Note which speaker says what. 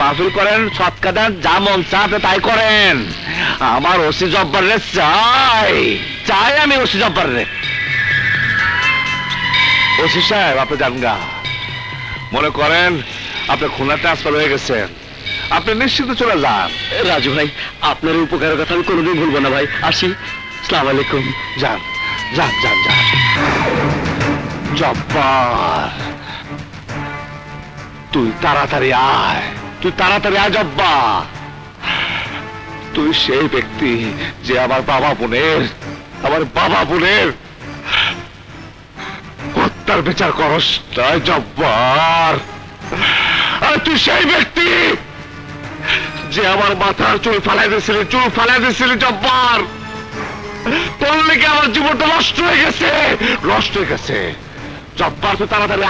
Speaker 1: মাহফিল করেন, সৎকা দেন, যা মন চা আপনি তাই করেন। আমার ওসি জব্বার রে চাই, চাই আমি ওসি জব্বার রে। ওসি সাহেব আপনি যান গা, মনে করেন আপনি খুলনা ট্রান্সফার হয়ে গেছেন, আপনি নিশ্চিত চলে যান।
Speaker 2: রাজু ভাই, আপনার উপকারের কথা আমি কোনোদিন ভুলবো না ভাই। আসি, আসসালামু আলাইকুম।
Speaker 1: যান যান যান যান। জব্বার তুই তাড়াতাড়ি আয়, তুই তাড়াতাড়ি আয় জব্বার। তুই সেই ব্যক্তি যে আমার বাবা বোনের হত্যার বিচার করস না জব্বার। আর তুই সেই ব্যক্তি যে আমার মাথার চুল ফালাই দিয়েছিলি জব্বার। তোর লেগে আমার জীবনটা নষ্ট হয়ে গেছে জব্বার। তুই তাড়াতাড়ি